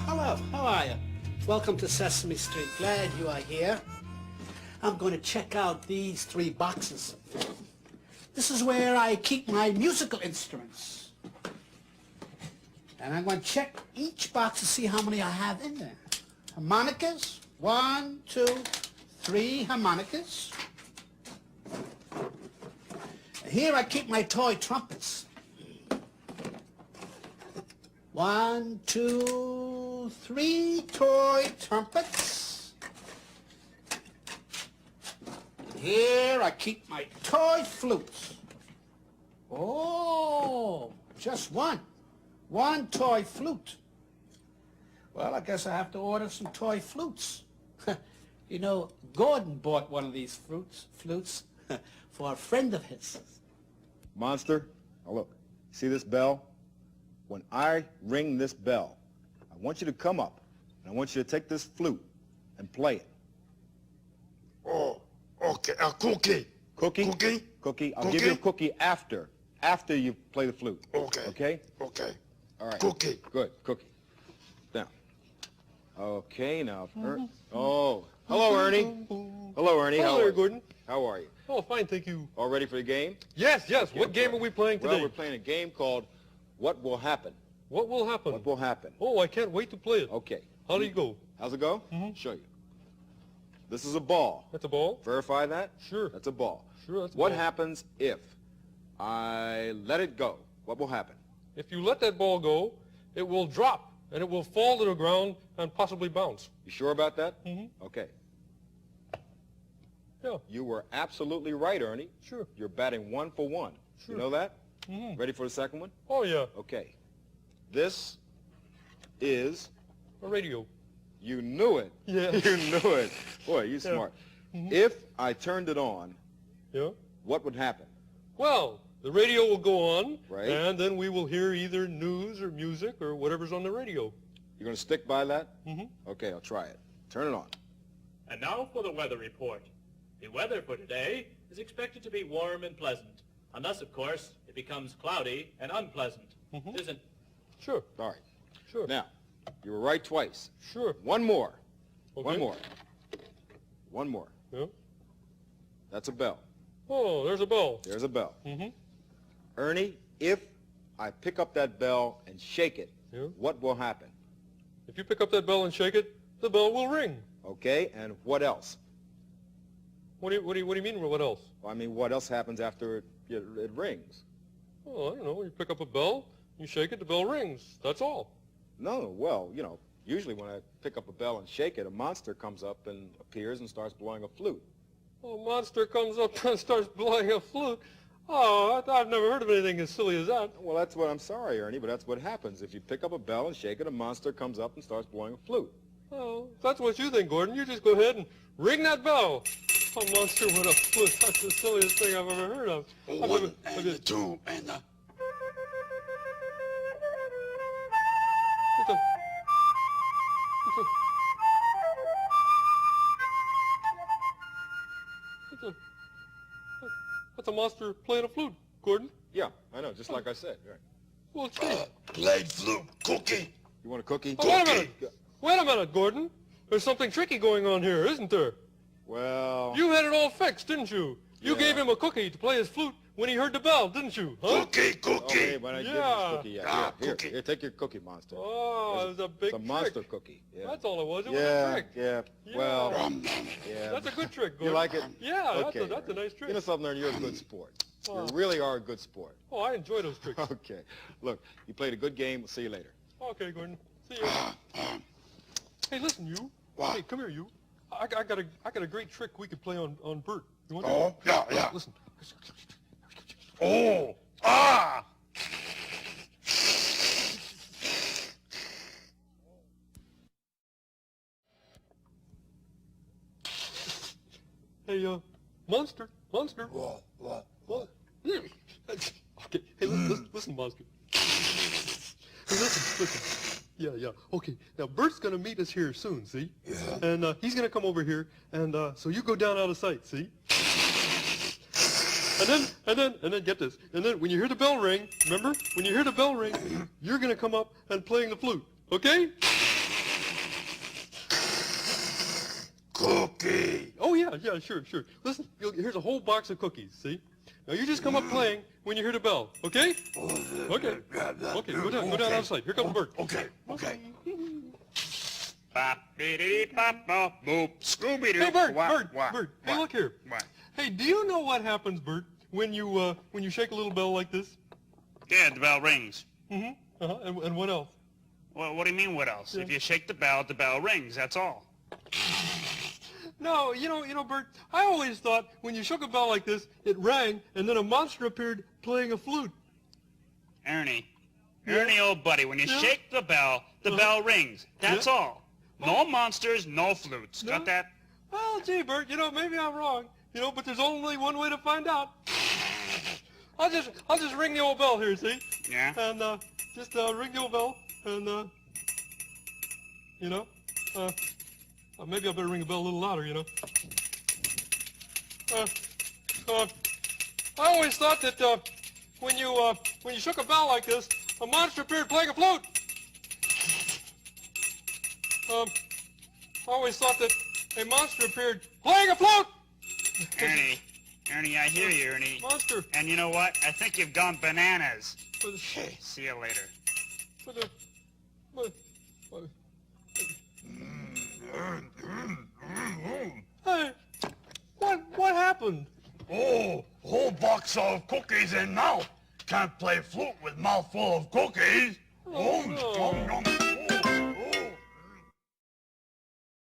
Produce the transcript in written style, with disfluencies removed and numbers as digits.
hello. How are you? Welcome to Sesame Street. Glad you are here. I'm going to check out these 3 boxes. This is where I keep my musical instruments. And I'm going to check each box to see how many I have in there. Harmonicas. 1, 2, 3 harmonicas. Here I keep my toy trumpets. 1, 2, 3 toy trumpets. Here I keep my toy flutes. Oh, just one. One toy flute. Well, I guess I have to order some toy flutes. You know, Gordon bought one of these flutes for a friend of his. Monster, now look, see this bell? When I ring this bell, I want you to come up, and I want you to take this flute and play it. Oh, okay, a cookie. Cookie? Cookie? Cookie. I'll give you a cookie after you play the flute. Okay. Okay? Okay. All right. Cookie. Good, cookie. Now. Okay, now. Oh, hello, Ernie. Hello, Ernie. Hello there, Gordon. How are you? Oh, fine, thank you. All ready for the game? Yes. Okay, What game are we playing today? Well, we're playing a game called What Will Happen. What will happen? What will happen? Oh, I can't wait to play it. Okay. How do you go? How's it go? Mm-hmm. Show you. This is a ball. That's a ball? Verify that? Sure. That's a ball. Sure, that's a What ball. happens if I let it go? What will happen? If you let that ball go, it will drop, and it will fall to the ground and possibly bounce. You sure about that? Mm-hmm. Okay. Yeah. You were absolutely right, Ernie. Sure. You're batting 1 for 1. Sure. You know that? Mm-hmm. Ready for the second one? Oh, yeah. Okay. This is... A radio. You knew it. Yeah. You knew it. Boy, you smart. Mm-hmm. If I turned it on, Yeah. what would happen? Well, the radio will go on, Right. and then we will hear either news or music or whatever's on the radio. You're going to stick by that? Mm-hmm. Okay, I'll try it. Turn it on. And now for the weather report. The weather for today is expected to be warm and pleasant, unless, of course, it becomes cloudy and unpleasant. Mhm. Isn't Sure. All right. Sure. Now, you were right twice. Sure. One more. Okay. One more. One more. Yeah. That's a bell. Oh, there's a bell. There's a bell. Mm-hmm. Ernie, if I pick up that bell and shake it, Yeah. what will happen? If you pick up that bell and shake it, the bell will ring. Okay, and what else? What do you mean, what else? Well, I mean, what else happens after it rings? Oh, I don't know. You pick up a bell, you shake it, the bell rings. That's all. No, well, you know, usually when I pick up a bell and shake it, a monster comes up and appears and starts blowing a flute. Oh, a monster comes up and starts blowing a flute. Oh, I've never heard of anything as silly as that. Well, that's what I'm sorry, Ernie, but that's what happens. If you pick up a bell and shake it, a monster comes up and starts blowing a flute. Oh, if that's what you think, Gordon. You just go ahead and ring that bell. A monster with a flute. That's the silliest thing I've ever heard of. One and the two and the... It's a- That's a monster playing a flute, Gordon. Yeah, I know, just like I said. Right. Well, gee. Played flute. Cookie. You want a cookie? Oh, wait a minute. Wait a minute, Gordon. There's something tricky going on here, isn't there? Well... You had it all fixed, didn't you? You Yeah. gave him a cookie to play his flute when he heard the bell, didn't you? Huh? Cookie. Oh, Cookie. hey, but I didn't give Yeah. you this cookie yet. Ah, Here, cookie. here, take your cookie, monster. Oh, it was a big It's a trick. monster cookie. Yeah. That's all it was. It was a Yeah, trick. yeah. Yeah. Well, Rum. yeah. That's a good trick, Gordon. You like it? Yeah, Okay. that's a nice trick. You know something, Ernie? You're a good sport. Oh. You really are a good sport. Oh, I enjoy those tricks. Okay. Look, you played a good game. We'll see you later. Okay, Gordon. See you. Hey, listen, you. What? Hey, come here, you. I got a great trick we could play on Bert. You want Oh, to? yeah. Listen. Oh. Ah. Hey, Monster. What? What? Okay. Hey, listen, Monster. Hey, listen. Yeah. Okay. Now, Bert's gonna meet us here soon, see? Yeah. And he's gonna come over here, and so you go down out of sight, see? And then get this. And then when you hear the bell ring, remember? When you hear the bell ring, you're gonna come up and playing the flute, okay? yeah, sure. Listen, here's a whole box of cookies, see? Now you just come up playing when you hear the bell, okay? Okay, go down outside. Here comes Bert. Okay. Bop-dee-dee-bop-bop, boop, Scooby-Doo. Hey, Bert, What? Bert, hey, look here. What? Hey, do you know what happens, Bert, when you shake a little bell like this? Yeah, the bell rings. Mm-hmm. And what else? Well, what do you mean, what else? If you shake the bell rings, that's all. No, you know, Bert, I always thought when you shook a bell like this, it rang, and then a monster appeared playing a flute. Ernie, old buddy, when you shake the bell rings. That's all. No monsters, no flutes. No? Got that? Well, gee, Bert, maybe I'm wrong, but there's only one way to find out. I'll just ring the old bell here, see? Yeah? And, just, ring the old bell, and, maybe I better ring the bell a little louder, I always thought that, when you shook a bell like this, a monster appeared playing a flute. I always thought that a monster appeared playing a flute. Ernie, I hear you, Ernie. Monster. And you know what? I think you've gone bananas. But, See you later. but, hey, what happened? Oh, whole box of cookies in mouth. Can't play flute with mouthful of cookies. Oh, no. Nom, nom.